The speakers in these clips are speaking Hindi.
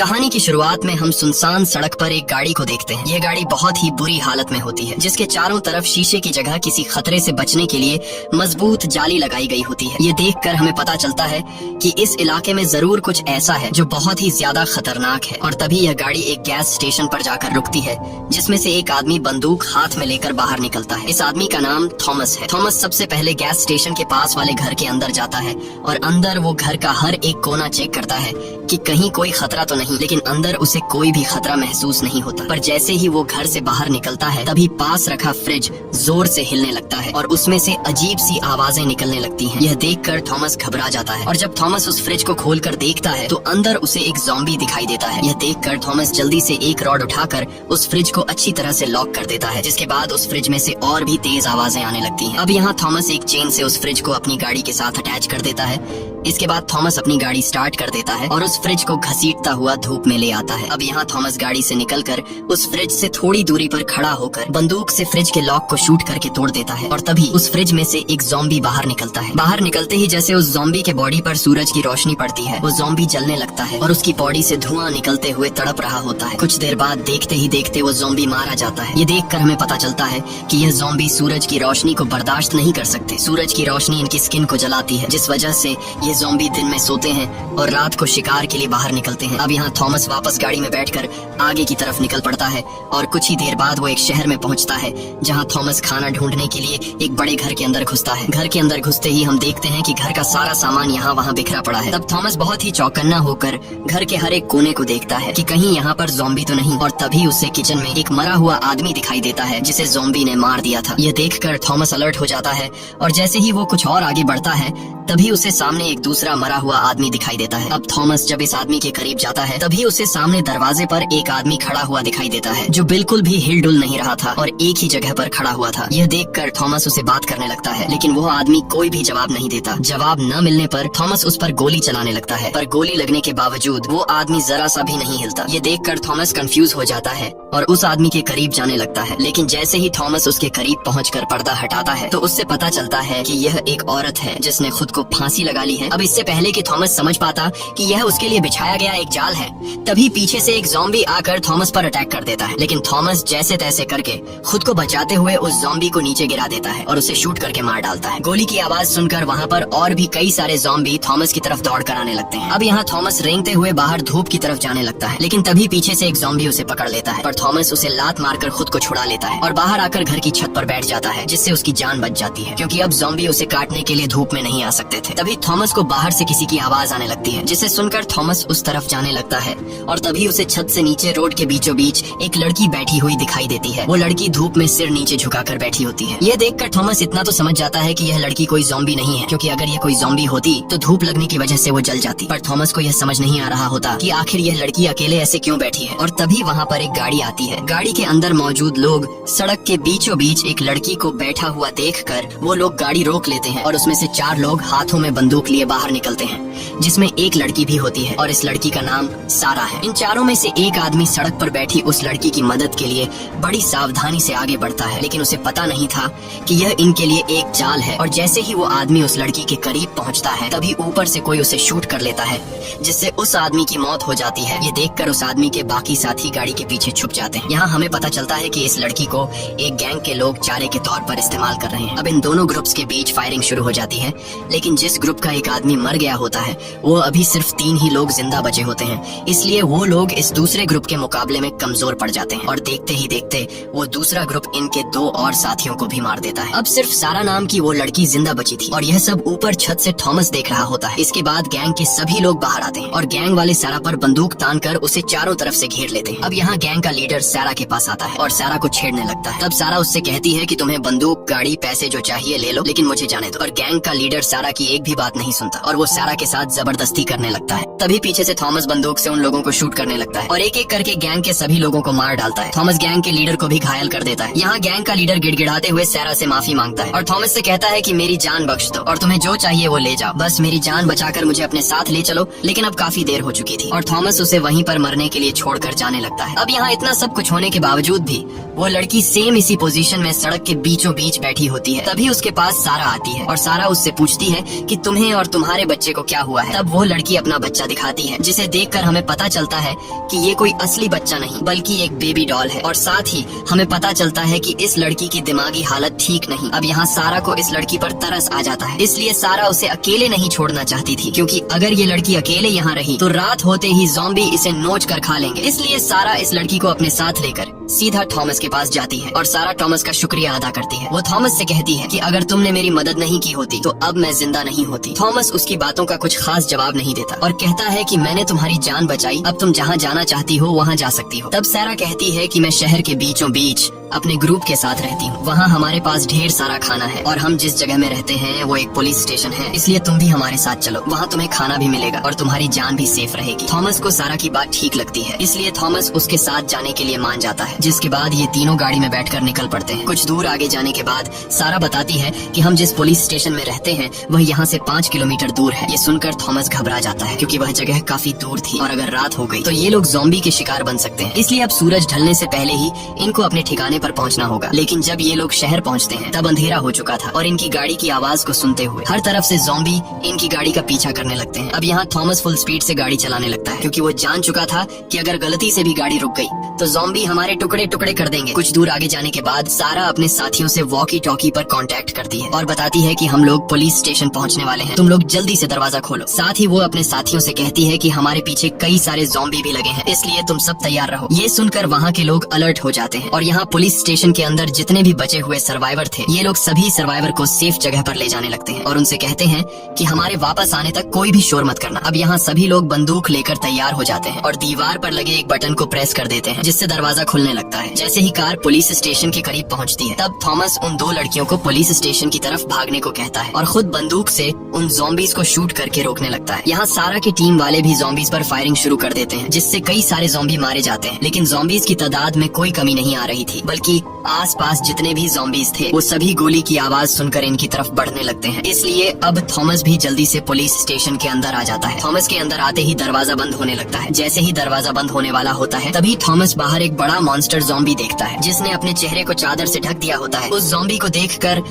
कहानी की शुरुआत में हम सुनसान सड़क पर एक गाड़ी को देखते हैं। यह गाड़ी बहुत ही बुरी हालत में होती है, जिसके चारों तरफ शीशे की जगह किसी खतरे से बचने के लिए मजबूत जाली लगाई गई होती है। ये देखकर हमें पता चलता है कि इस इलाके में जरूर कुछ ऐसा है जो बहुत ही ज्यादा खतरनाक है। और तभी यह गाड़ी एक गैस स्टेशन पर जाकर रुकती है, जिसमें से एक आदमी बंदूक हाथ में लेकर बाहर निकलता है। इस आदमी का नाम थॉमस है। थॉमस सबसे पहले गैस स्टेशन के पास वाले घर के अंदर जाता है और अंदर वो घर का हर एक कोना चेक करता है कि कहीं कोई खतरा तो नहीं, लेकिन अंदर उसे कोई भी खतरा महसूस नहीं होता। पर जैसे ही वो घर से बाहर निकलता है, तभी पास रखा फ्रिज जोर से हिलने लगता है और उसमें से अजीब सी आवाजें निकलने लगती हैं। यह देखकर थॉमस घबरा जाता है और जब थॉमस उस फ्रिज को खोलकर देखता है तो अंदर उसे एक ज़ॉम्बी दिखाई देता है। यह देखकर थॉमस जल्दी से एक रॉड उठाकर उस फ्रिज को अच्छी तरह से लॉक कर देता है, जिसके बाद उस फ्रिज में से और भी तेज आवाजें आने लगती हैं। अब यहाँ थॉमस एक चेन से उस फ्रिज को अपनी गाड़ी के साथ अटैच कर देता है। इसके बाद थॉमस अपनी गाड़ी स्टार्ट कर देता है और उस फ्रिज को घसीटता हुआ धूप में ले आता है। अब यहाँ थॉमस गाड़ी से निकलकर उस फ्रिज से थोड़ी दूरी पर खड़ा होकर बंदूक से फ्रिज के लॉक को शूट करके तोड़ देता है और तभी उस फ्रिज में से एक ज़ॉम्बी बाहर निकलता है। बाहर निकलते ही जैसे उस ज़ॉम्बी के बॉडी पर सूरज की रोशनी पड़ती है, वो ज़ॉम्बी जलने लगता है और उसकी बॉडी से धुआं निकलते हुए तड़प रहा होता है। कुछ देर बाद देखते ही देखते वो ज़ॉम्बी मारा जाता है। ये देखकर हमें पता चलता है कि यह ज़ॉम्बी सूरज की रोशनी को बर्दाश्त नहीं कर सकते। सूरज की रोशनी इनकी स्किन को जलाती है, जिस वजह से ये ज़ॉम्बी दिन में सोते हैं और रात को शिकार के लिए बाहर निकलते हैं। अब यहाँ थॉमस वापस गाड़ी में बैठकर आगे की तरफ निकल पड़ता है और कुछ ही देर बाद वो एक शहर में पहुंचता है, जहाँ थॉमस खाना ढूंढने के लिए एक बड़े घर के अंदर घुसता है। घर के अंदर घुसते ही हम देखते हैं कि घर का सारा सामान यहाँ वहाँ बिखरा पड़ा है। तब थॉमस बहुत ही चौकन्ना होकर घर के हर एक कोने को देखता है कि कहीं यहाँ पर ज़ॉम्बी तो नहीं, और तभी उसे किचन में एक मरा हुआ आदमी दिखाई देता है, जिसे ज़ॉम्बी ने मार दिया था। यह देखकर थॉमस अलर्ट हो जाता है और जैसे ही वो कुछ और आगे बढ़ता है, तभी उसे सामने एक दूसरा मरा हुआ आदमी दिखाई देता है। अब थॉमस जब इस आदमी के करीब जाता है, तभी उसे सामने दरवाजे पर एक आदमी खड़ा हुआ दिखाई देता है, जो बिल्कुल भी हिलडुल नहीं रहा था और एक ही जगह पर खड़ा हुआ था। यह देखकर थॉमस उसे बात करने लगता है, लेकिन वो आदमी कोई भी जवाब नहीं देता। जवाब न मिलने पर थॉमस उस पर गोली चलाने लगता है, पर गोली लगने के बावजूद वो आदमी जरा सा भी नहीं हिलता। ये देखकर थॉमस कंफ्यूज हो जाता है और उस आदमी के करीब जाने लगता है, लेकिन जैसे ही थॉमस उसके करीब पहुंचकर पर्दा हटाता है, तो उससे पता चलता है कि यह एक औरत है जिसने खुद को फांसी लगा ली है। अब इससे पहले कि थॉमस समझ पाता कि यह उसके लिए बिछाया गया एक जाल है, तभी पीछे से एक ज़ॉम्बी आकर थॉमस पर अटैक कर देता है। लेकिन थॉमस जैसे तैसे करके खुद को बचाते हुए उस ज़ॉम्बी को नीचे गिरा देता है और उसे शूट करके मार डालता है। गोली की आवाज सुनकर वहाँ पर और भी कई सारे ज़ॉम्बी थॉमस की तरफ दौड़ कर आने लगते हैं। अब यहाँ थॉमस रेंगते हुए बाहर धूप की तरफ जाने लगता है, लेकिन तभी पीछे से एक ज़ॉम्बी उसे पकड़ लेता है, पर थॉमस उसे लात मारकर खुद को छुड़ा लेता है और बाहर आकर घर की छत पर बैठ जाता है, जिससे उसकी जान बच जाती है, क्योंकि अब ज़ॉम्बी उसे काटने के लिए धूप में नहीं आ सकते थे। तभी थॉमस को बाहर से किसी की आवाज आने लगती है, जिसे सुनकर थॉमस उस तरफ जाने लगता है और तभी उसे छत से नीचे रोड के बीचों बीच एक लड़की बैठी हुई दिखाई देती है। वो लड़की धूप में सिर नीचे झुकाकर बैठी होती है। ये देखकर थॉमस इतना तो समझ जाता है कि यह लड़की कोई ज़ॉम्बी नहीं है, क्योंकि अगर यह कोई ज़ॉम्बी होती तो धूप लगने की वजह से वो जल जाती। पर थॉमस को यह समझ नहीं आ रहा होता कि आखिर यह लड़की अकेले ऐसे क्यों बैठी है। और तभी वहाँ पर एक गाड़ी आती है। गाड़ी के अंदर मौजूद लोग सड़क के बीचों बीच एक लड़की को बैठा हुआ देखकर वो लोग गाड़ी रोक लेते हैं और उसमें से 4 लोग हाथों में बंदूक लिए बाहर निकलते हैं, जिसमें एक लड़की भी होती है और इस लड़की का नाम सारा है। इन चारों में से एक आदमी सड़क पर बैठी उस लड़की की मदद के लिए बड़ी सावधानी से आगे बढ़ता है, लेकिन उसे पता नहीं था कि यह इनके लिए एक जाल है। और जैसे ही वो आदमी उस लड़की के करीब पहुंचता है, तभी ऊपर से कोई उसे शूट कर लेता है, जिससे उस आदमी की मौत हो जाती है। ये देखकर उस आदमी के बाकी साथी गाड़ी के पीछे छुप जाते हैं। यहाँ हमें पता चलता है कि इस लड़की को एक गैंग के लोग चारे के तौर पर इस्तेमाल कर रहे हैं। अब इन दोनों ग्रुप्स के बीच फायरिंग शुरू हो जाती है, लेकिन जिस ग्रुप का एक आदमी मर गया होता है, वो अभी सिर्फ 3 ही लोग जिंदा बचे होते हैं, इसलिए वो लोग इस दूसरे ग्रुप के मुकाबले में कमजोर पड़ जाते हैं और देखते ही देखते वो दूसरा ग्रुप इनके 2 और साथियों को भी मार देता है। अब सिर्फ सारा नाम की वो लड़की जिंदा बची थी और यह सब ऊपर छत से थॉमस देख रहा होता है। इसके बाद गैंग के सभी लोग बाहर आते हैं और गैंग वाले सारा पर बंदूक तान कर उसे चारों तरफ से घेर लेते हैं। अब यहाँ गैंग का लीडर सारा के पास आता है और सारा को छेड़ने लगता है। तब सारा उससे कहती है कि तुम्हें बंदूक, गाड़ी, पैसे जो चाहिए ले लो, लेकिन मुझे जाने दो। और गैंग का लीडर सारा की एक भी बात नहीं सुनता और वो सारा के साथ जबरदस्ती करने लगता है। तभी पीछे से थॉमस बंदूक से उन लोगों को शूट करने लगता है और एक एक करके गैंग के सभी लोगों को मार डालता है। थॉमस गैंग के लीडर को भी घायल कर देता है। यहाँ गैंग का लीडर गिड़गिड़ाते हुए सारा से माफी मांगता है और थॉमस से कहता है कि मेरी जान बख्श दो और तुम्हें जो चाहिए वो ले जाओ, बस मेरी जान बचाकर मुझे अपने साथ ले चलो। लेकिन अब काफी देर हो चुकी थी और थॉमस उसे वहीं पर मरने के लिए छोड़कर जाने लगता है। अब यहाँ इतना सब कुछ होने के बावजूद भी वो लड़की सेम इसी पोजीशन में सड़क के बीचों बीच बैठी होती है। तभी उसके पास सारा आती है और सारा उससे पूछती है कि तुम्हें और तुम्हारे बच्चे को क्या हुआ है। तब वो लड़की अपना बच्चा दिखाती है, जिसे देखकर हमें पता चलता है कि ये कोई असली बच्चा नहीं बल्कि एक बेबी डॉल है। और साथ ही हमें पता चलता है कि इस लड़की की दिमागी हालत ठीक नहीं। अब यहाँ सारा को इस लड़की पर तरस आ जाता है, इसलिए सारा उसे अकेले नहीं छोड़ना चाहती थी, क्योंकि अगर ये लड़की अकेले यहाँ रही तो रात होते ही ज़ॉम्बी इसे नोच कर खा लेंगे। इसलिए सारा इस लड़की को अपने साथ लेकर सीधा थॉमस के पास जाती है और सारा थॉमस का शुक्रिया अदा करती है। वो थॉमस से कहती है कि अगर तुमने मेरी मदद नहीं की होती तो अब मैं जिंदा नहीं होती। थॉमस उसकी बातों का कुछ खास जवाब नहीं देता और कहता है कि मैंने तुम्हारी जान बचाई, अब तुम जहाँ जाना चाहती हो वहाँ जा सकती हो। तब सारा कहती है कि मैं शहर के बीचों बीच अपने ग्रुप के साथ रहती हूँ, वहाँ हमारे पास ढेर सारा खाना है और हम जिस जगह में रहते हैं वो एक पुलिस स्टेशन है, इसलिए तुम भी हमारे साथ चलो, वहाँ तुम्हें खाना भी मिलेगा और तुम्हारी जान भी सेफ रहेगी। थॉमस को सारा की बात ठीक लगती है, इसलिए थॉमस उसके साथ जाने के लिए मान जाता है, जिसके बाद ये तीनों गाड़ी में बैठकर निकल पड़ते हैं। कुछ दूर आगे जाने के बाद सारा बताती है कि हम जिस पुलिस स्टेशन में रहते हैं वह यहाँ से 5 किलोमीटर दूर है। ये सुनकर थॉमस घबरा जाता है, क्योंकि वह जगह काफी दूर थी और अगर रात हो गई तो ये लोग ज़ॉम्बी के शिकार बन सकते हैं। इसलिए अब सूरज ढलने से पहले ही इनको अपने ठिकाने पर पहुँचना होगा। लेकिन जब ये लोग शहर पहुँचते हैं तब अंधेरा हो चुका था और इनकी गाड़ी की आवाज को सुनते हुए हर तरफ से ज़ॉम्बी इनकी गाड़ी का पीछा करने लगते हैं। अब यहाँ थॉमस फुल स्पीड से गाड़ी चलाने लगता है, क्योंकि वो जान चुका था कि अगर गलती से भी गाड़ी रुक गई तो ज़ॉम्बी हमारे टुकड़े टुकड़े कर देंगे। कुछ दूर आगे जाने के बाद सारा अपने साथियों से वॉकी टॉकी पर कांटेक्ट करती है और बताती है कि हम लोग पुलिस स्टेशन पहुंचने वाले हैं, तुम लोग जल्दी से दरवाजा खोलो। साथ ही वो अपने साथियों से कहती है कि हमारे पीछे कई सारे ज़ॉम्बी भी लगे हैं, इसलिए तुम सब तैयार रहो। ये सुनकर वहाँ के लोग अलर्ट हो जाते हैं और यहाँ पुलिस स्टेशन के अंदर जितने भी बचे हुए सर्वाइवर थे ये लोग सभी सर्वाइवर को सेफ जगह पर ले जाने लगते हैं और उनसे कहते हैं कि हमारे वापस आने तक कोई भी शोर मत करना। अब यहाँ सभी लोग बंदूक लेकर तैयार हो जाते हैं और दीवार पर लगे एक बटन को प्रेस कर देते हैं, जिससे दरवाजा खुलने लगता है। जैसे ही कार पुलिस स्टेशन के करीब पहुँचती है तब थॉमस उन 2 लड़कियों को पुलिस स्टेशन की तरफ भागने को कहता है और खुद बंदूक से उन ज़ॉम्बीज को शूट करके रोकने लगता है। यहाँ सारा की टीम वाले भी ज़ॉम्बीज पर फायरिंग शुरू कर देते हैं, जिससे कई सारे ज़ॉम्बी मारे जाते हैं। लेकिन ज़ॉम्बीज की तादाद में कोई कमी नहीं आ रही थी, बल्कि आसपास जितने भी ज़ॉम्बीज थे वो सभी गोली की आवाज सुनकर इनकी तरफ बढ़ने लगते हैं। इसलिए अब थॉमस भी जल्दी से पुलिस स्टेशन के अंदर आ जाता है। थॉमस के अंदर आते ही दरवाजा बंद होने लगता है। जैसे ही दरवाजा बंद होने वाला होता है तभी थॉमस बाहर एक बड़ा मॉन्स्टर ज़ॉम्बी देखता है, जिसने अपने चेहरे को चादर से ढक दिया होता है। उस ज़ॉम्बी को देखकर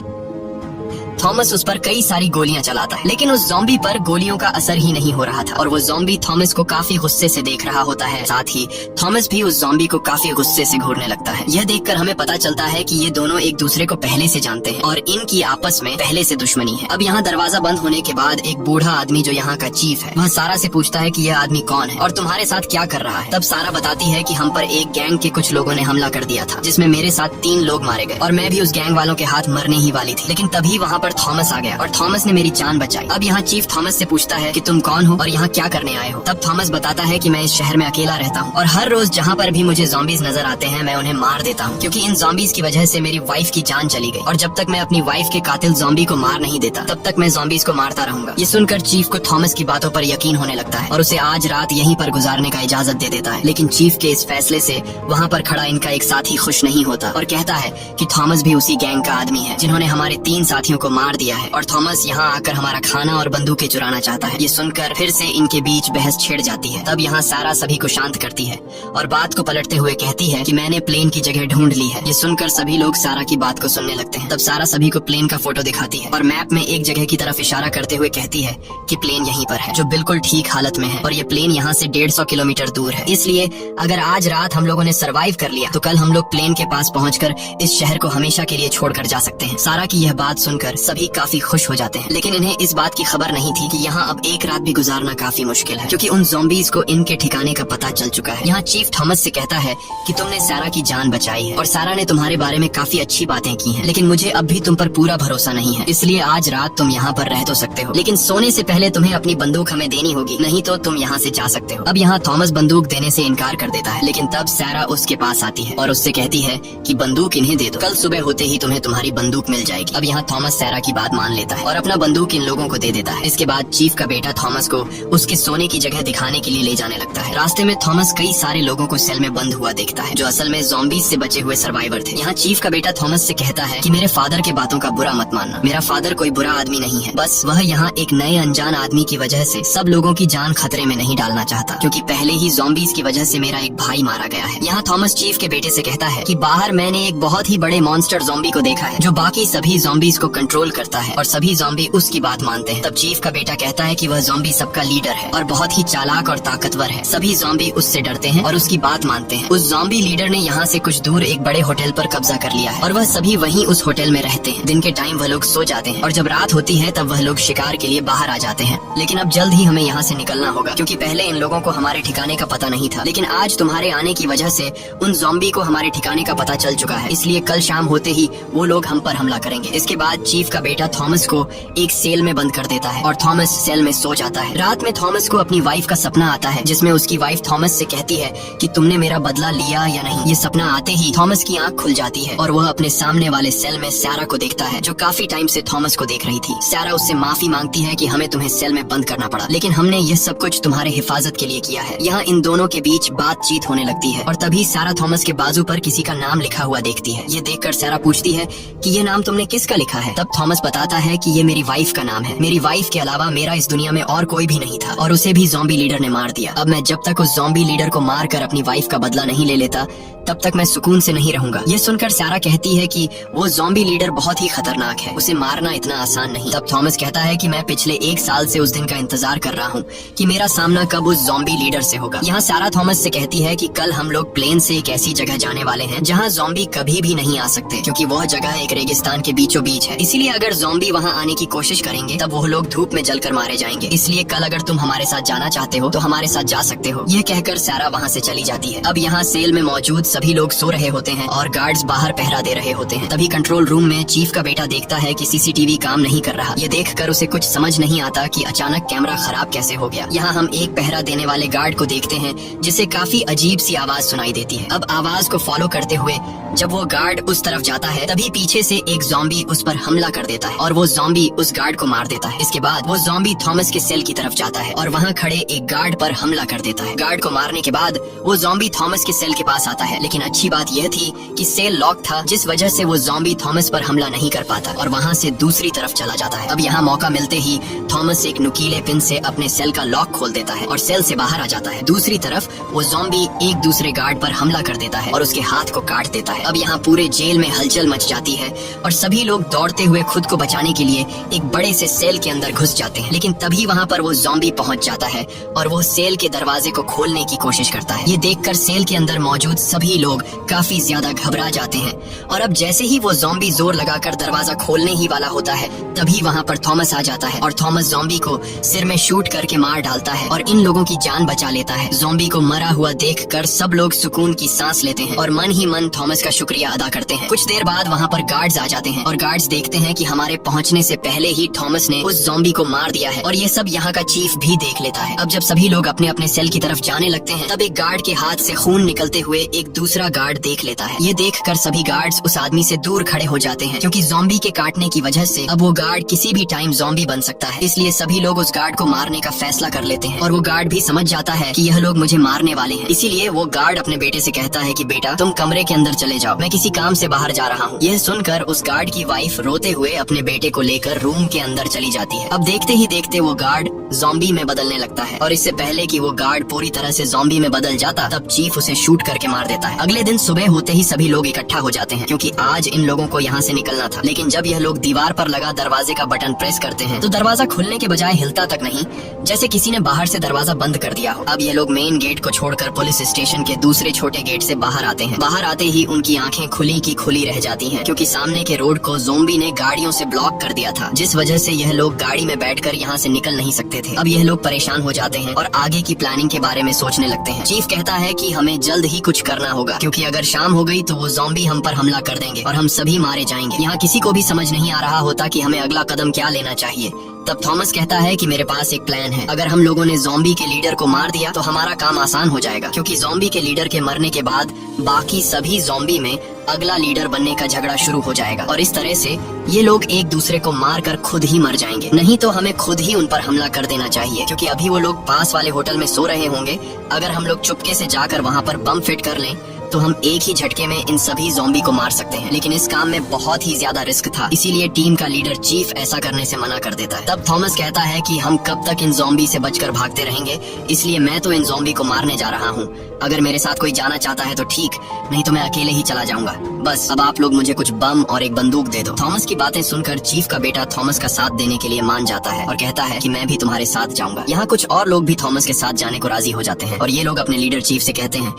थॉमस उस पर कई सारी गोलियां चलाता है, लेकिन उस ज़ॉम्बी पर गोलियों का असर ही नहीं हो रहा था और वो ज़ॉम्बी थॉमस को काफी गुस्से से देख रहा होता है। साथ ही थॉमस भी उस ज़ॉम्बी को काफी गुस्से से घूरने लगता है। यह देखकर हमें पता चलता है कि ये दोनों एक दूसरे को पहले से जानते हैं और इनकी आपस में पहले से दुश्मनी है। अब यहाँ दरवाजा बंद होने के बाद एक बूढ़ा आदमी जो यहाँ का चीफ है वह सारा से पूछता है कि यह आदमी कौन है और तुम्हारे साथ क्या कर रहा है। तब सारा बताती है कि हम पर एक गैंग के कुछ लोगों ने हमला कर दिया था, जिसमें मेरे साथ 3 लोग मारे गए और मैं भी उस गैंग वालों के हाथ मरने ही वाली थी, लेकिन तभी वहाँ पर थॉमस आ गया और थॉमस ने मेरी जान बचाई। अब यहाँ चीफ थॉमस से पूछता है कि तुम कौन हो और यहाँ क्या करने आए हो। तब थॉमस बताता है कि मैं इस शहर में अकेला रहता हूँ और हर रोज जहाँ पर भी मुझे ज़ॉम्बीज नजर आते हैं मैं उन्हें मार देता हूँ, क्योंकि इन ज़ॉम्बीज की वजह से मेरी वाइफ की जान चली गई और जब तक मैं अपनी वाइफ के कातिल ज़ॉम्बी को मार नहीं देता तब तक मैं ज़ॉम्बीज को मारता रहूंगा। ये सुनकर चीफ को थॉमस की बातों पर यकीन होने लगता है और उसे आज रात यहीं पर गुजारने का इजाजत दे देता है। लेकिन चीफ के इस फैसले से वहाँ पर खड़ा इनका एक साथी खुश नहीं होता और कहता है कि थॉमस भी उसी गैंग का आदमी है जिन्होंने हमारे 3 साथियों को मार दिया है और थॉमस यहाँ आकर हमारा खाना और बंदूकें चुराना चाहता है। ये सुनकर फिर से इनके बीच बहस छिड़ जाती है। तब यहाँ सारा सभी को शांत करती है और बात को पलटते हुए कहती है कि मैंने प्लेन की जगह ढूंढ ली है। ये सुनकर सभी लोग सारा की बात को सुनने लगते हैं। तब सारा सभी को प्लेन का फोटो दिखाती है और मैप में एक जगह की तरफ इशारा करते हुए कहती है कि प्लेन यहीं पर है, जो बिल्कुल ठीक हालत में है और ये प्लेन यहाँ से 150 किलोमीटर दूर है। इसलिए अगर आज रात हम लोगों ने सर्वाइव कर लिया तो कल हम लोग प्लेन के पास पहुँचकर इस शहर को हमेशा के लिए छोड़कर जा सकते हैं। सारा की यह बात सुनकर सभी काफी खुश हो जाते हैं, लेकिन इन्हें इस बात की खबर नहीं थी कि यहाँ अब एक रात भी गुजारना काफी मुश्किल है, क्योंकि उन ज़ॉम्बीज को इनके ठिकाने का पता चल चुका है। यहाँ चीफ थॉमस से कहता है कि तुमने सारा की जान बचाई है और सारा ने तुम्हारे बारे में काफी अच्छी बातें की हैं, लेकिन मुझे अब भी तुम पर पूरा भरोसा नहीं है, इसलिए आज रात तुम यहाँ पर रह तो सकते हो, लेकिन सोने से पहले तुम्हें अपनी बंदूक हमें देनी होगी, नहीं तो तुम यहाँ से जा सकते हो। अब यहाँ थॉमस बंदूक देने से इनकार कर देता है, लेकिन तब सारा उसके पास आती है और उससे कहती है कि बंदूक इन्हें दे दो, कल सुबह होते ही तुम्हें तुम्हारी बंदूक मिल जाएगी। अब यहाँ थॉमस सारा सैरा की बात मान लेता है और अपना बंदूक इन लोगों को दे देता है। इसके बाद चीफ का बेटा थॉमस को उसके सोने की जगह दिखाने के लिए ले जाने लगता है। रास्ते में थॉमस कई सारे लोगों को सेल में बंद हुआ देखता है जो असल में ज़ॉम्बीज से बचे हुए सर्वाइवर थे। यहाँ चीफ का बेटा थॉमस से कहता है कि मेरे फादर के बातों का बुरा मत मानना, मेरा फादर कोई बुरा आदमी नहीं है, बस वह यहाँ एक नए अनजान आदमी की वजह से सब लोगों की जान खतरे में नहीं डालना चाहता, क्योंकि पहले ही ज़ॉम्बीज की वजह से मेरा एक भाई मारा गया है। यहाँ थॉमस चीफ के बेटे से कहता है कि बाहर मैंने एक बहुत ही बड़े मॉन्स्टर ज़ॉम्बी को देखा है जो बाकी सभी ज़ॉम्बीज को कंट्रोल करता है और सभी ज़ॉम्बी उसकी बात मानते हैं। तब चीफ का बेटा कहता है कि वह ज़ॉम्बी सबका लीडर है और बहुत ही चालाक और ताकतवर है। सभी ज़ॉम्बी उससे डरते हैं और उसकी बात मानते हैं। उस ज़ॉम्बी लीडर ने यहाँ से कुछ दूर एक बड़े होटल पर कब्जा कर लिया है और वह सभी वहीं उस होटल में रहते हैं। दिन के टाइम वह लोग सो जाते हैं और जब रात होती है तब वह लोग शिकार के लिए बाहर आ जाते हैं। लेकिन अब जल्द ही हमें यहाँ से निकलना होगा, क्योंकि पहले इन लोगों को हमारे ठिकाने का पता नहीं था, लेकिन आज तुम्हारे आने की वजह से उन ज़ॉम्बी को हमारे ठिकाने का पता चल चुका है, इसलिए कल शाम होते ही वो लोग हम पर हमला करेंगे। इसके बाद चीफ का बेटा थॉमस को एक सेल में बंद कर देता है और थॉमस सेल में सो जाता है। रात में थॉमस को अपनी वाइफ का सपना आता है जिसमें उसकी वाइफ थॉमस से कहती है कि तुमने मेरा बदला लिया या नहीं। ये सपना आते ही थॉमस की आंख खुल जाती है और वह अपने सामने वाले सेल में सैरा को देखता है जो काफी टाइम से थॉमस को देख रही थी। सैरा उससे माफी मांगती है कि हमें तुम्हें सेल में बंद करना पड़ा, लेकिन हमने ये सब कुछ तुम्हारे हिफाजत के लिए किया है। यहाँ इन दोनों के बीच बातचीत होने लगती है और तभी सैरा थॉमस के बाजू पर किसी का नाम लिखा हुआ देखती है। ये देखकर सैरा पूछती है कि ये नाम तुमने किसका लिखा है? तब थॉमस बताता है कि ये मेरी वाइफ का नाम है। मेरी वाइफ के अलावा मेरा इस दुनिया में और कोई भी नहीं था और उसे भी ज़ॉम्बी लीडर ने मार दिया। अब मैं जब तक उस ज़ॉम्बी लीडर को मार कर अपनी वाइफ का बदला नहीं ले लेता तब तक मैं सुकून से नहीं रहूंगा। ये सुनकर सैरा कहती है कि वो ज़ॉम्बी लीडर बहुत ही खतरनाक है, उसे मारना इतना आसान नहीं। तब थॉमस कहता है कि मैं पिछले 1 साल से उस दिन का इंतजार कर रहा हूँ कि मेरा सामना कब उस ज़ॉम्बी लीडर से होगा। यहाँ सैरा थॉमस से कहती है कि कल हम लोग प्लेन से एक ऐसी जगह जाने वाले हैं जहाँ ज़ॉम्बी कभी भी नहीं आ सकते, क्योंकि वह जगह एक रेगिस्तान के बीचों बीच है। इसीलिए अगर ज़ॉम्बी वहाँ आने की कोशिश करेंगे तब वो लोग धूप में जलकर मारे जाएंगे। इसलिए कल अगर तुम हमारे साथ जाना चाहते हो तो हमारे साथ जा सकते हो। यह कहकर सैरा वहाँ से चली जाती है। अब यहाँ सेल में मौजूद सभी लोग सो रहे होते हैं और गार्ड्स बाहर पहरा दे रहे होते हैं। तभी कंट्रोल रूम में चीफ का बेटा देखता है कि सीसीटीवी काम नहीं कर रहा। ये देखकर उसे कुछ समझ नहीं आता कि अचानक कैमरा खराब कैसे हो गया। यहाँ हम एक पहरा देने वाले गार्ड को देखते हैं जिसे काफी अजीब सी आवाज सुनाई देती है। अब आवाज को फॉलो करते हुए जब वो गार्ड उस तरफ जाता है तभी पीछे से एक ज़ॉम्बी उस पर हमला कर देता है और वो ज़ॉम्बी उस गार्ड को मार देता है। इसके बाद वो ज़ॉम्बी थॉमस के सेल की तरफ जाता है और वहाँ खड़े एक गार्ड पर हमला कर देता है। गार्ड को मारने के बाद वो ज़ॉम्बी थॉमस के सेल के पास आता है, लेकिन अच्छी बात यह थी कि सेल लॉक था, जिस वजह से वो ज़ॉम्बी थॉमस पर हमला नहीं कर पाता और वहाँ से दूसरी तरफ चला जाता है। अब यहाँ मौका मिलते ही थॉमस एक नुकीले पिन से अपने सेल का लॉक खोल देता है और सेल से बाहर आ जाता है। दूसरी तरफ वो ज़ॉम्बी एक दूसरे गार्ड पर हमला कर देता है और उसके हाथ को काट देता है। अब यहाँ पूरे जेल में हलचल मच जाती है और सभी लोग दौड़ते हुए खुद को बचाने के लिए एक बड़े से सेल के अंदर घुस जाते हैं, लेकिन तभी वहाँ पर वो ज़ॉम्बी पहुँच जाता है और वो सेल के दरवाजे को खोलने की कोशिश करता है। ये देखकर सेल के अंदर मौजूद सभी लोग काफी ज्यादा घबरा जाते हैं और अब जैसे ही वो ज़ॉम्बी जोर लगाकर दरवाजा खोलने ही वाला होता है तभी वहाँ पर थॉमस आ जाता है और थॉमस ज़ॉम्बी को सिर में शूट करके मार डालता है और इन लोगों की जान बचा लेता है। ज़ॉम्बी को मरा हुआ देखकर सब लोग सुकून की सांस लेते हैं और मन ही मन थॉमस का शुक्रिया अदा करते हैं। कुछ देर बाद वहाँ पर गार्ड्स आ जाते हैं और गार्ड्स देखते हैं कि हमारे पहुँचने से पहले ही थॉमस ने उस ज़ॉम्बी को मार दिया है और ये सब यहाँ का चीफ भी देख लेता है। अब जब सभी लोग अपने अपने सेल की तरफ जाने लगते हैं तब एक गार्ड के हाथ से खून निकलते हुए एक दूसरा गार्ड देख लेता है। ये देखकर सभी गार्ड्स उस आदमी से दूर खड़े हो जाते हैं, क्योंकि ज़ॉम्बी के काटने की वजह से अब वो गार्ड किसी भी टाइम ज़ॉम्बी बन सकता है। इसलिए सभी लोग उस गार्ड को मारने का फैसला कर लेते हैं और वो गार्ड भी समझ जाता है कि यह लोग मुझे मारने वाले हैं। इसीलिए वो गार्ड अपने बेटे से कहता है कि बेटा तुम कमरे के अंदर चले जाओ, मैं किसी काम से बाहर जा रहा हूँ। यह सुनकर उस गार्ड की वाइफ रोते हुए अपने बेटे को लेकर रूम के अंदर चली जाती है। अब देखते ही देखते वो गार्ड ज़ॉम्बी में बदलने लगता है और इससे पहले कि वो गार्ड पूरी तरह से ज़ॉम्बी में बदल जाता तब चीफ उसे शूट करके मार देता है। अगले दिन सुबह होते ही सभी लोग इकट्ठा हो जाते हैं क्योंकि आज इन लोगों को यहाँ से निकलना था, लेकिन जब यह लोग दीवार पर लगा दरवाजे का बटन प्रेस करते हैं तो दरवाजा खुलने के बजाय हिलता तक नहीं, जैसे किसी ने बाहर से दरवाजा बंद कर दिया हो। अब ये लोग मेन गेट को छोड़कर पुलिस स्टेशन के दूसरे छोटे गेट से बाहर आते हैं। बाहर आते ही उनकी आंखें खुली की खुली रह जाती हैं, क्योंकि सामने के रोड को ज़ॉम्बी ने गाड़ियों से ब्लॉक कर दिया था, जिस वजह से यह लोग गाड़ी में बैठकर यहाँ से निकल नहीं सकते थे। अब यह लोग परेशान हो जाते हैं और आगे की प्लानिंग के बारे में सोचने लगते हैं। चीफ कहता है कि हमें जल्द ही कुछ करना होगा, क्योंकि अगर शाम हो गई तो वो ज़ॉम्बी हम पर हमला कर देंगे और हम सभी मारे जाएंगे। यहाँ किसी को भी समझ नहीं आ रहा होता कि हमें अगला कदम क्या लेना चाहिए। तब थॉमस कहता है कि मेरे पास एक प्लान है। अगर हम लोगों ने ज़ॉम्बी के लीडर को मार दिया तो हमारा काम आसान हो जाएगा, क्योंकि ज़ॉम्बी के लीडर के मरने के बाद बाकी सभी ज़ॉम्बी में अगला लीडर बनने का झगड़ा शुरू हो जाएगा और इस तरह से ये लोग एक दूसरे को मारकर खुद ही मर जाएंगे। नहीं तो हमें खुद ही उन पर हमला कर देना चाहिए, क्योंकि अभी वो लोग पास वाले होटल में सो रहे होंगे। अगर हम लोग चुपके से जाकर वहाँ पर बम फिट कर लें तो हम एक ही झटके में इन सभी ज़ॉम्बी को मार सकते हैं। लेकिन इस काम में बहुत ही ज्यादा रिस्क था, इसीलिए टीम का लीडर चीफ ऐसा करने से मना कर देता है। तब थॉमस कहता है कि हम कब तक इन ज़ॉम्बी से बचकर भागते रहेंगे, इसलिए मैं तो इन ज़ॉम्बी को मारने जा रहा हूँ। अगर मेरे साथ कोई जाना चाहता है तो ठीक, नहीं तो मैं अकेले ही चला जाऊंगा। बस अब आप लोग मुझे कुछ बम और एक बंदूक दे दो। थॉमस की बातें सुनकर चीफ का बेटा थॉमस का साथ देने के लिए मान जाता है और कहता है कि मैं भी तुम्हारे साथ जाऊंगा। यहाँ कुछ और लोग भी थॉमस के साथ जाने को राजी हो जाते हैं और ये लोग अपने लीडर चीफ से कहते हैं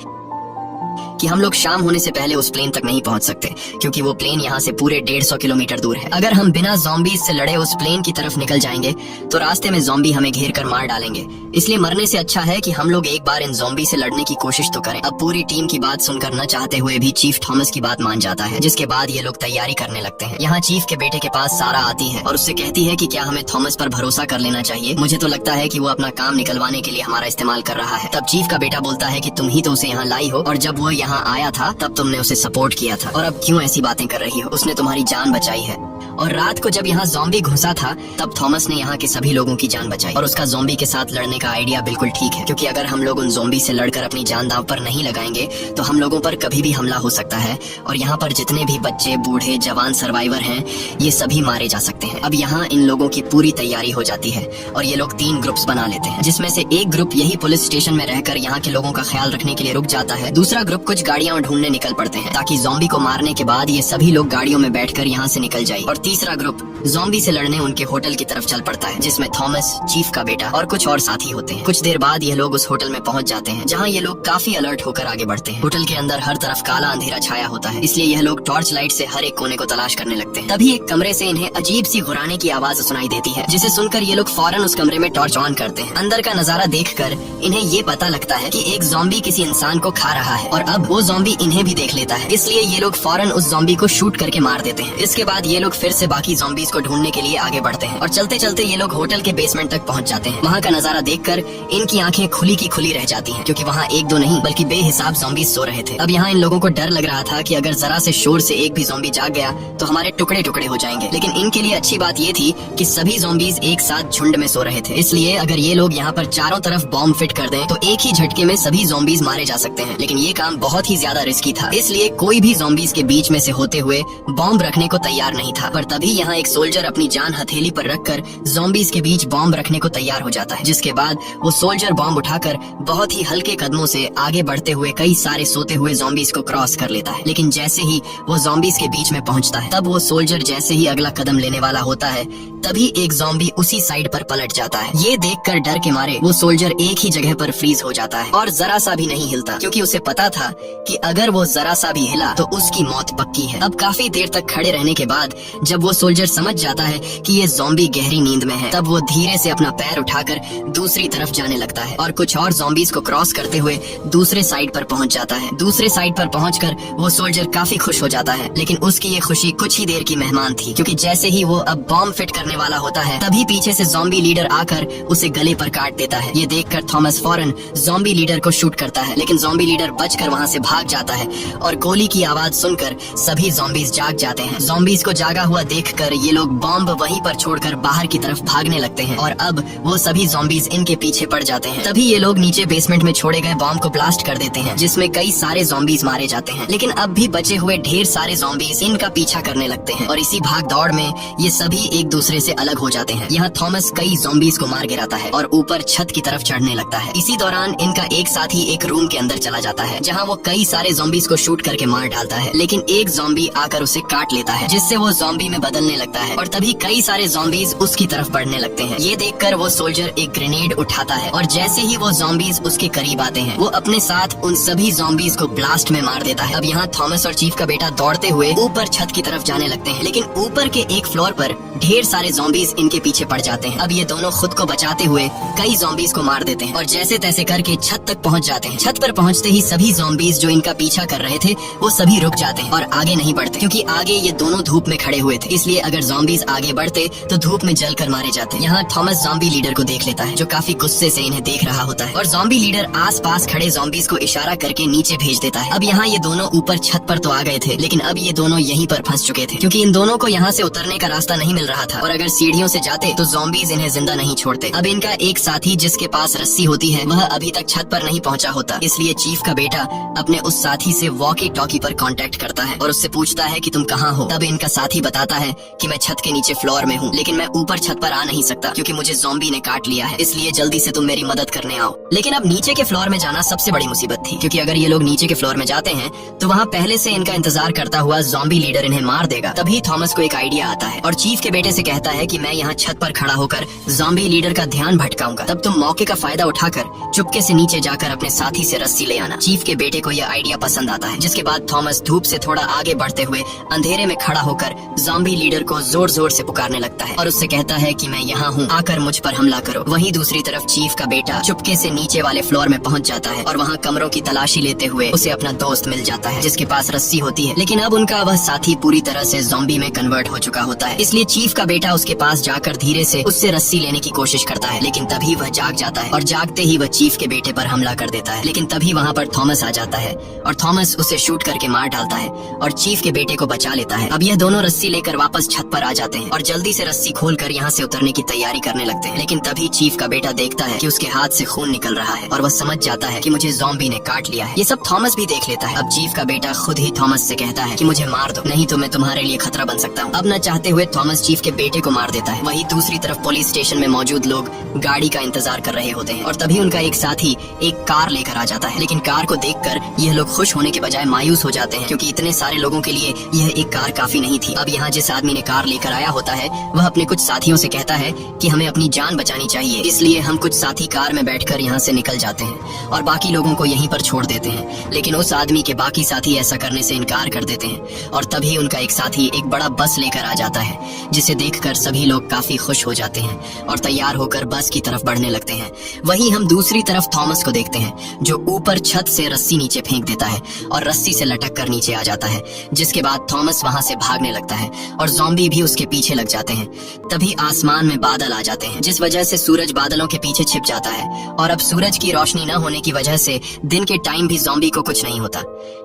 कि हम लोग शाम होने से पहले उस प्लेन तक नहीं पहुंच सकते, क्योंकि वो प्लेन यहाँ से पूरे 150 किलोमीटर दूर है। अगर हम बिना ज़ॉम्बीज से लड़े उस प्लेन की तरफ निकल जाएंगे तो रास्ते में ज़ॉम्बी हमें घेर कर मार डालेंगे। इसलिए मरने से अच्छा है कि हम लोग एक बार इन ज़ॉम्बी से लड़ने की कोशिश तो करें। अब पूरी टीम की बात सुनकर न चाहते हुए भी चीफ थॉमस की बात मान जाता है, जिसके बाद ये लोग तैयारी करने लगते हैं। यहाँ चीफ के बेटे के पास सारा आती है और उससे कहती है कि क्या हमें थॉमस पर भरोसा कर लेना चाहिए। मुझे तो लगता है कि वो अपना काम निकलवाने के लिए हमारा इस्तेमाल कर रहा है। तब चीफ का बेटा बोलता है कि तुम ही तो उसे यहाँ लाई हो, और जब वो यहाँ आया था तब तुमने उसे सपोर्ट किया था, और अब क्यों ऐसी बातें कर रही हो? उसने तुम्हारी जान बचाई है। और रात को जब यहाँ ज़ॉम्बी घुसा था तब थॉमस ने यहाँ के सभी लोगों की जान बचाई। और उसका ज़ॉम्बी के साथ लड़ने का आइडिया बिल्कुल ठीक है, क्योंकि अगर हम लोग उन ज़ॉम्बी से लड़कर अपनी जान दांव पर नहीं लगाएंगे तो हम लोगों पर कभी भी हमला हो सकता है और यहाँ पर जितने भी बच्चे, बूढ़े, जवान सर्वाइवर हैं ये सभी मारे जा सकते हैं। अब यहाँ इन लोगों की पूरी तैयारी हो जाती है और ये लोग 3 ग्रुप्स बना लेते हैं, जिसमें से एक ग्रुप यही पुलिस स्टेशन में रहकर यहाँ के लोगों का ख्याल रखने के लिए रुक जाता है। दूसरा ग्रुप कुछ गाड़ियाँ ढूंढने निकल पड़ते हैं ताकि ज़ॉम्बी को मारने के बाद ये सभी लोग गाड़ियों में बैठकर यहाँ से निकल जाए। और तीसरा ग्रुप ज़ॉम्बी से लड़ने उनके होटल की तरफ चल पड़ता है, जिसमें थॉमस, चीफ का बेटा और कुछ और साथी होते हैं। कुछ देर बाद ये लोग उस होटल में पहुंच जाते हैं, जहां ये लोग काफी अलर्ट होकर आगे बढ़ते हैं। होटल के अंदर हर तरफ काला अंधेरा छाया होता है, इसलिए यह लोग टॉर्च लाइट से हर एक कोने को तलाश करने लगते हैं। तभी एक कमरे से इन्हें अजीब सी गुर्राने की आवाज सुनाई देती है, जिसे सुनकर ये लोग फौरन उस कमरे में टॉर्च ऑन करते हैं। अंदर का नजारा देखकर इन्हें ये पता लगता है कि एक ज़ॉम्बी किसी इंसान को खा रहा है और अब वो ज़ॉम्बी इन्हें भी देख लेता है, इसलिए ये लोग फौरन उस ज़ॉम्बी को शूट करके मार देते हैं। इसके बाद ये लोग फिर से बाकी ज़ॉम्बीज को ढूंढने के लिए आगे बढ़ते हैं और चलते चलते ये लोग होटल के बेसमेंट तक पहुंच जाते हैं। वहाँ का नजारा देखकर इनकी आंखें खुली की खुली रह जाती हैं, क्योंकि वहाँ 1-2 नहीं बल्कि बेहिसाब ज़ॉम्बीज सो रहे थे। अब यहाँ इन लोगों को डर लग रहा था कि अगर जरा से शोर से एक भी ज़ॉम्बी जाग गया तो हमारे टुकड़े टुकड़े हो जाएंगे। लेकिन इनके लिए अच्छी बात ये थी कि सभी ज़ॉम्बीज एक साथ झुंड में सो रहे थे, इसलिए अगर ये लोग यहाँ पर चारों तरफ बॉम्ब फिट कर दें तो एक ही झटके में सभी ज़ॉम्बीज मारे जा सकते हैं। लेकिन ये काम बहुत ही ज्यादा रिस्की था, इसलिए कोई भी ज़ॉम्बीज के बीच में से होते हुए बॉम्ब रखने को तैयार नहीं था। पर तभी यहाँ एक सोल्जर अपनी जान हथेली पर रखकर ज़ॉम्बीज के बीच बॉम्ब रखने को तैयार हो जाता है, जिसके बाद वो सोल्जर बॉम्ब उठाकर बहुत ही हल्के कदमों से आगे बढ़ते हुए कई सारे सोते हुए ज़ॉम्बीज को क्रॉस कर लेता है। लेकिन जैसे ही वो ज़ॉम्बीज के बीच में पहुंचता है तब वो सोल्जर जैसे ही अगला कदम लेने वाला होता है तभी एक ज़ॉम्बी उसी साइड पर पलट जाता है। ये देखकर डर के मारे वो सोल्जर एक ही जगह पर फ्रीज हो जाता है और जरा सा भी नहीं हिलता, क्योंकि उसे पता था कि अगर वो जरा सा भी हिला तो उसकी मौत पक्की है। अब काफी देर तक खड़े रहने के बाद जब वो सोल्जर समझ जाता है कि ये ज़ॉम्बी गहरी नींद में है, तब वो धीरे से अपना पैर उठाकर दूसरी तरफ जाने लगता है और कुछ और ज़ॉम्बीज को क्रॉस करते हुए दूसरे साइड पर पहुंच जाता है। दूसरे साइड पर पहुंचकर वो सोल्जर काफी खुश हो जाता है, लेकिन उसकी ये खुशी कुछ ही देर की मेहमान थी, क्योंकि जैसे ही वो अब बॉम्ब फिट करने वाला होता है तभी पीछे से ज़ॉम्बी लीडर आकर उसे गले पर काट देता है। ये देखकर थॉमस फौरन ज़ॉम्बी लीडर को शूट करता है, लेकिन ज़ॉम्बी लीडर बचकर वहाँ से भाग जाता है और गोली की आवाज सुनकर सभी ज़ॉम्बीज जाग जाते हैं। ज़ॉम्बीज को जागा हुआ देखकर ये लोग बॉम्ब वहीं पर छोड़कर बाहर की तरफ भागने लगते हैं और अब वो सभी ज़ॉम्बीज इनके पीछे पड़ जाते हैं। तभी ये लोग नीचे बेसमेंट में छोड़े गए बॉम्ब को ब्लास्ट कर देते हैं, जिसमें कई सारे ज़ॉम्बीज मारे जाते हैं। लेकिन अब भी बचे हुए ढेर सारे ज़ॉम्बीज इनका पीछा करने लगते हैं और इसी भाग दौड़ में ये सभी एक दूसरे से अलग हो जाते हैं। यहाँ थॉमस कई ज़ॉम्बीज को मार गिराता है और ऊपर छत की तरफ चढ़ने लगता है। इसी दौरान इनका एक साथी एक रूम के अंदर चला जाता है, जहाँ वो कई सारे ज़ॉम्बीज को शूट करके मार डालता है, लेकिन एक ज़ॉम्बी आकर उसे काट लेता है, जिससे वो ज़ॉम्बी में बदलने लगता है और तभी कई सारे ज़ॉम्बीज उसकी तरफ बढ़ने लगते हैं। ये देखकर वो सोल्जर एक ग्रेनेड उठाता है और जैसे ही वो ज़ॉम्बीज उसके करीब आते हैं वो अपने साथ उन सभी ज़ॉम्बीज को ब्लास्ट में मार देता है। अब यहाँ थॉमस और चीफ का बेटा दौड़ते हुए ऊपर छत की तरफ जाने लगते हैं, लेकिन ऊपर के एक फ्लोर पर ढेर सारे ज़ॉम्बीज इनके पीछे पड़ जाते हैं। अब ये दोनों खुद को बचाते हुए कई ज़ॉम्बीज को मार देते हैं और जैसे तैसे करके छत तक पहुंच जाते हैं। छत पर पहुंचते ही सभी ज़ॉम्बीज जो इनका पीछा कर रहे थे वो सभी रुक जाते हैं और आगे नहीं बढ़ते, क्योंकि आगे ये दोनों धूप में खड़े हुए थे, इसलिए अगर ज़ॉम्बीज आगे बढ़ते तो धूप में जलकर मारे जाते। यहाँ थॉमस ज़ॉम्बी लीडर को देख लेता है जो काफी गुस्से से इन्हें देख रहा होता है और ज़ॉम्बी लीडर आसपास खड़े ज़ॉम्बीज को इशारा करके नीचे भेज देता है। अब यहाँ ये दोनों ऊपर छत पर तो आ गए थे, लेकिन अब ये दोनों यहीं पर फंस चुके थे क्योंकि इन दोनों को यहाँ से उतरने का रास्ता नहीं मिल रहा था और अगर सीढ़ियों से जाते तो ज़ॉम्बीज इन्हें जिंदा नहीं छोड़ते। अब इनका एक साथी जिसके पास रस्सी होती है वह अभी तक छत पर नहीं पहुँचा होता, इसलिए चीफ का बेटा अपने उस साथी से वॉकी टॉकी पर कांटेक्ट करता है और उससे पूछता है कि तुम कहाँ हो। तब इनका साथी बताता है कि मैं छत के नीचे फ्लोर में हूँ, लेकिन मैं ऊपर छत पर आ नहीं सकता क्योंकि मुझे ज़ॉम्बी ने काट लिया है, इसलिए जल्दी से तुम मेरी मदद करने आओ। लेकिन अब नीचे के फ्लोर में जाना सबसे बड़ी मुसीबत थी क्योंकि अगर ये लोग नीचे के फ्लोर में जाते हैं तो वहाँ पहले से इनका इंतजार करता हुआ ज़ॉम्बी लीडर इन्हें मार देगा। तभी थॉमस को एक आइडिया आता है और चीफ के बेटे से कहता है कि मैं यहाँ छत पर खड़ा होकर ज़ॉम्बी लीडर का ध्यान भटकाऊंगा, तब तुम मौके का फायदा उठाकर चुपके से नीचे जाकर अपने साथी से रस्सी ले आना। चीफ के बेटे को यह आइडिया पसंद आता है, जिसके बाद थॉमस धूप से थोड़ा आगे बढ़ते हुए अंधेरे में खड़ा होकर ज़ॉम्बी लीडर को जोर जोर से पुकारने लगता है और उससे कहता है कि मैं यहाँ हूँ, आकर मुझ पर हमला करो। वहीं दूसरी तरफ चीफ का बेटा चुपके से नीचे वाले फ्लोर में पहुँच जाता है और वहाँ कमरों की तलाशी लेते हुए उसे अपना दोस्त मिल जाता है जिसके पास रस्सी होती है, लेकिन अब उनका वह साथी पूरी तरह से ज़ॉम्बी में कन्वर्ट हो चुका होता है। इसलिए चीफ का बेटा उसके पास जाकर धीरे से उससे रस्सी लेने की कोशिश करता है, लेकिन तभी वह जाग जाता है और जागते ही वह चीफ के बेटे पर हमला कर देता है। लेकिन तभी वहाँ पर थॉमस आ जाता है और थॉमस उसे शूट करके मार डालता है और चीफ के बेटे को बचा लेता है। अब यह दोनों रस्सी लेकर वापस छत पर आ जाते हैं और जल्दी से रस्सी खोलकर यहाँ से उतरने की तैयारी करने लगते हैं, लेकिन तभी चीफ का बेटा देखता है कि उसके हाथ से खून निकल रहा है और वह समझ जाता है कि मुझे ज़ॉम्बी ने काट लिया है। ये सब थॉमस भी देख लेता है। अब चीफ का बेटा खुद ही थॉमस से कहता है कि मुझे मार दो, नहीं तो मैं तुम्हारे लिए खतरा बन सकता हूँ। अब न चाहते हुए थॉमस चीफ के बेटे को मार देता है। वहीं दूसरी तरफ पुलिस स्टेशन में मौजूद लोग गाड़ी का इंतजार कर रहे होते हैं और तभी उनका एक साथी एक कार लेकर आ जाता है, लेकिन कार को देखकर यह लोग खुश होने के बजाय मायूस हो जाते हैं क्योंकि इतने सारे लोगों के लिए यह एक कार काफी नहीं थी। अब यहाँ जिस आदमी ने कार लेकर आया होता है वह अपने कुछ साथियों से कहता है कि हमें अपनी जान बचानी चाहिए, इसलिए हम कुछ साथी कार में बैठकर यहाँ से निकल जाते हैं और बाकी लोगों को यहीं पर छोड़ देते हैं। लेकिन उस आदमी के बाकी साथी ऐसा करने से इनकार कर देते हैं और तभी उनका एक साथी एक बड़ा बस लेकर आ जाता है, जिसे देखकर सभी लोग काफी खुश हो जाते हैं और तैयार होकर बस की तरफ बढ़ने लगते हैं। वहीं हम दूसरी तरफ थॉमस को देखते हैं जो ऊपर छत से रस्सी नीचे फेंक देता है और रस्सी से लटक कर नीचे आ जाता है, जिसके बाद थॉमस वहां से भागने लगता है और ज़ॉम्बी भी उसके पीछे लग जाते हैं। तभी आसमान में बादल आ जाते हैं जिस वजह से सूरज बादलों के पीछे छिप जाता है और अब सूरज की रोशनी न होने की वजह से दिन के टाइम भी ज़ॉम्बी को कुछ नहीं होता।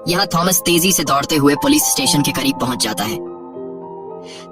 यहाँ थॉमस तेजी से दौड़ते हुए पुलिस स्टेशन के करीब पहुंच जाता है।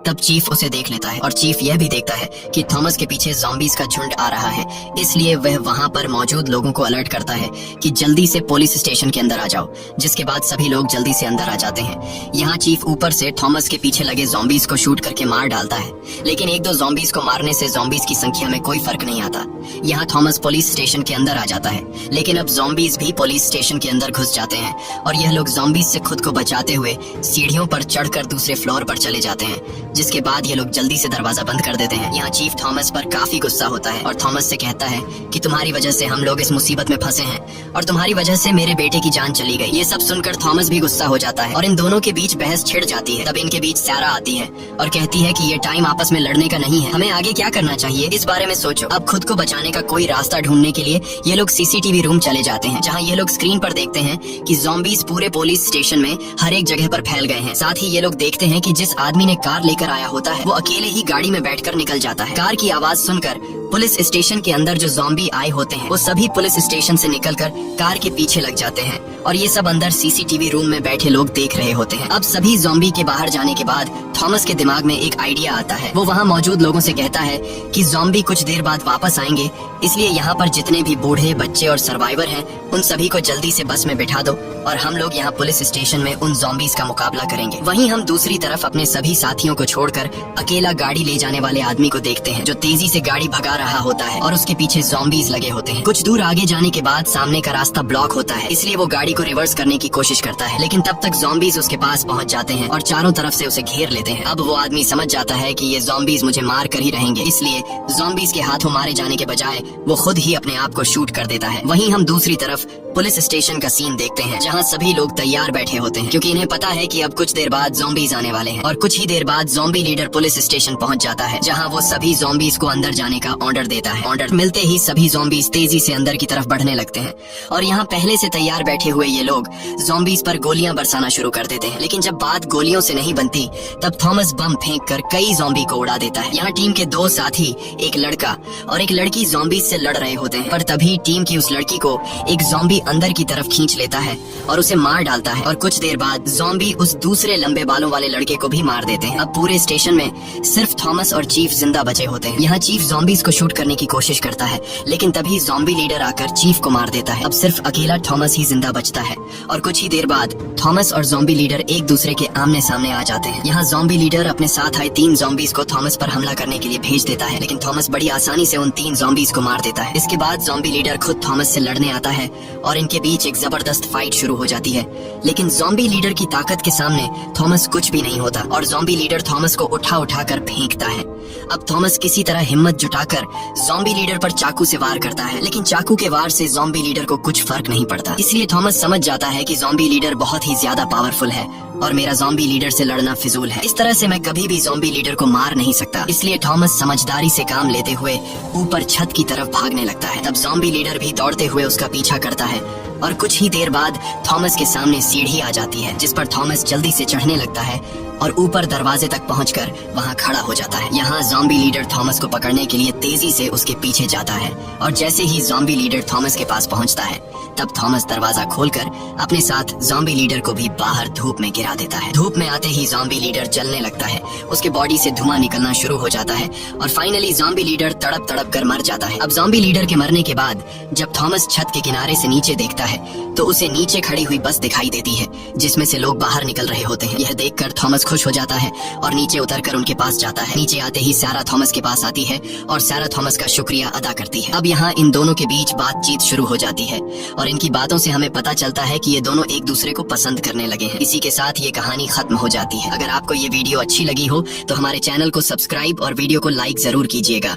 तब चीफ उसे देख लेता है और चीफ यह भी देखता है कि थॉमस के पीछे ज़ॉम्बीज का झुंड आ रहा है, इसलिए वह वहां पर मौजूद लोगों को अलर्ट करता है कि जल्दी से पुलिस स्टेशन के अंदर आ जाओ, जिसके बाद सभी लोग जल्दी से अंदर आ जाते हैं। यहाँ चीफ ऊपर से थॉमस के पीछे लगे ज़ॉम्बीज को शूट करके मार डालता है, लेकिन एक दो ज़ॉम्बीज को मारने से ज़ॉम्बीज की संख्या में कोई फर्क नहीं आता। यहाँ थॉमस पुलिस स्टेशन के अंदर आ जाता है, लेकिन अब ज़ॉम्बीज भी पुलिस स्टेशन के अंदर घुस जाते हैं और यह लोग ज़ॉम्बीज से खुद को बचाते हुए सीढ़ियों पर चढ़कर दूसरे फ्लोर पर चले जाते हैं, जिसके बाद ये लोग जल्दी से दरवाजा बंद कर देते हैं। यहाँ चीफ थॉमस पर काफी गुस्सा होता है और थॉमस से कहता है कि तुम्हारी वजह से हम लोग इस मुसीबत में फंसे हैं और तुम्हारी वजह से मेरे बेटे की जान चली गई। ये सब सुनकर थॉमस भी गुस्सा हो जाता है और इन दोनों के बीच बहस छिड़ जाती है। तब इनके बीच सैरा आती है और कहती है कि ये टाइम आपस में लड़ने का नहीं है, हमें आगे क्या करना चाहिए इस बारे में सोचो। अब खुद को बचाने का कोई रास्ता ढूंढने के लिए ये लोग सीसीटीवी रूम चले जाते हैं, जहाँ ये लोग स्क्रीन पर देखते हैं कि ज़ॉम्बीज पूरे पुलिस स्टेशन में हर एक जगह पर फैल गए हैं। साथ ही ये लोग देखते हैं कि जिस आदमी ने कार लेकर आया होता है वो अकेले ही गाड़ी में बैठकर निकल जाता है। कार की आवाज सुनकर पुलिस स्टेशन के अंदर जो ज़ॉम्बी आए होते हैं वो सभी पुलिस स्टेशन से निकलकर कार के पीछे लग जाते हैं और ये सब अंदर सीसीटीवी रूम में बैठे लोग देख रहे होते हैं। अब सभी ज़ॉम्बी के बाहर जाने के बाद थॉमस के दिमाग में एक आइडिया आता है। वो वहाँ मौजूद लोगों से कहता है कि ज़ॉम्बी कुछ देर बाद वापस आएंगे, इसलिए यहाँ पर जितने भी बूढ़े, बच्चे और सर्वाइवर हैं उन सभी को जल्दी से बस में बिठा दो और हम लोग यहाँ पुलिस स्टेशन में उन ज़ॉम्बीज का मुकाबला करेंगे। वहीं हम दूसरी तरफ अपने सभी साथियों को छोड़कर अकेला गाड़ी ले जाने वाले आदमी को देखते हैं जो तेजी से गाड़ी भगा रहा होता है और उसके पीछे ज़ॉम्बीज लगे होते हैं। कुछ दूर आगे जाने के बाद सामने का रास्ता ब्लॉक होता है, इसलिए वो गाड़ी को रिवर्स करने की कोशिश करता है, लेकिन तब तक ज़ॉम्बीज उसके पास पहुंच जाते हैं और चारों तरफ से उसे घेर लेते हैं। अब वो आदमी समझ जाता है कि ये ज़ॉम्बीज मुझे मार कर ही रहेंगे, इसलिए ज़ॉम्बीज के हाथों मारे जाने के बजाय वो खुद ही अपने आप को शूट कर देता है। वहीं हम दूसरी तरफ पुलिस स्टेशन का सीन देखते हैं, जहां सभी लोग तैयार बैठे होते हैं क्योंकि इन्हें पता है कि अब कुछ देर बाद ज़ॉम्बीज आने वाले हैं और कुछ ही देर बाद ज़ॉम्बी लीडर पुलिस स्टेशन पहुंच जाता है, जहां वो सभी ज़ॉम्बीज को अंदर जाने का ऑर्डर देता है। ऑर्डर मिलते ही सभी ज़ॉम्बीज तेजी से अंदर की तरफ बढ़ने लगते हैं और यहाँ पहले से तैयार बैठे हुए ये लोग ज़ॉम्बीज पर गोलियां बरसाना शुरू कर देते हैं। लेकिन जब बात गोलियों से नहीं बनती तब थॉमस बम फेंक कर कई ज़ॉम्बी को उड़ा देता है। यहाँ टीम के दो साथी, एक लड़का और एक लड़की ज़ॉम्बीज से लड़ रहे होते हैं, पर तभी टीम की उस लड़की को एक ज़ॉम्बी अंदर की तरफ खींच लेता है और उसे मार डालता है। और कुछ देर बाद ज़ॉम्बी उस दूसरे लंबे बालों वाले लड़के को भी मार देते हैं। अब पूरे स्टेशन में सिर्फ थॉमस और चीफ जिंदा बचे होते हैं। यहाँ चीफ ज़ॉम्बीज को शूट करने की कोशिश करता है, लेकिन तभी ज़ॉम्बी लीडर आकर चीफ को मार देता है। अब सिर्फ अकेला थॉमस ही जिंदा बचता है और कुछ ही देर बाद थॉमस और ज़ॉम्बी लीडर एक दूसरे के आमने सामने आ जाते हैं। यहाँ ज़ॉम्बी लीडर अपने साथ आए 3 ज़ॉम्बीज को थॉमस पर हमला करने के लिए भेज देता है, लेकिन थॉमस बड़ी आसानी से उन 3 ज़ॉम्बीज को मार देता है। इसके बाद ज़ॉम्बी लीडर खुद थॉमस से लड़ने आता है और इनके बीच एक जबरदस्त फाइट शुरू हो जाती है। लेकिन ज़ॉम्बी लीडर की ताकत के सामने थॉमस कुछ भी नहीं होता और ज़ॉम्बी लीडर थॉमस को उठा कर फेंकता है। अब थॉमस किसी तरह हिम्मत जुटाकर ज़ॉम्बी लीडर पर चाकू से वार करता है, लेकिन चाकू के वार से ज़ॉम्बी लीडर को कुछ फर्क नहीं पड़ता। इसलिए थॉमस समझ जाता है कि ज़ॉम्बी लीडर बहुत ही ज्यादा पावरफुल है और मेरा ज़ॉम्बी लीडर से लड़ना फिजूल है। इस तरह से मैं कभी भी ज़ॉम्बी लीडर को मार नहीं सकता। इसलिए थॉमस समझदारी से काम लेते हुए ऊपर छत की तरफ भागने लगता है। तब ज़ॉम्बी लीडर भी दौड़ते हुए उसका पीछा करता है और कुछ ही देर बाद थॉमस के सामने सीढ़ी आ जाती है, जिस पर थॉमस जल्दी से चढ़ने लगता है और ऊपर दरवाजे तक पहुंचकर वहां खड़ा हो जाता है। यहाँ ज़ॉम्बी लीडर थॉमस को पकड़ने के लिए तेजी से उसके पीछे जाता है और जैसे ही ज़ॉम्बी लीडर थॉमस के पास पहुंचता है तब थॉमस दरवाजा खोलकर अपने साथ ज़ॉम्बी लीडर को भी बाहर धूप में गिरा देता है। धूप में आते ही ज़ॉम्बी लीडर जलने लगता है, उसके बॉडी से धुआं निकलना शुरू हो जाता है और फाइनली ज़ॉम्बी लीडर तड़प कर मर जाता है। अब ज़ॉम्बी लीडर के मरने के बाद जब थॉमस छत के किनारे से नीचे देखता है तो उसे नीचे खड़ी हुई बस दिखाई देती है, जिसमें से लोग बाहर निकल रहे होते हैं। यह देखकर थॉमस खुश हो जाता है और नीचे उतरकर उनके पास जाता है। नीचे आते ही सारा थॉमस के पास आती है और सारा थॉमस का शुक्रिया अदा करती है। अब यहाँ इन दोनों के बीच बातचीत शुरू हो जाती है और इनकी बातों से हमें पता चलता है कि ये दोनों एक दूसरे को पसंद करने लगे हैं। इसी के साथ ये कहानी खत्म हो जाती है। अगर आपको ये वीडियो अच्छी लगी हो तो हमारे चैनल को सब्सक्राइब और वीडियो को लाइक जरूर कीजिएगा।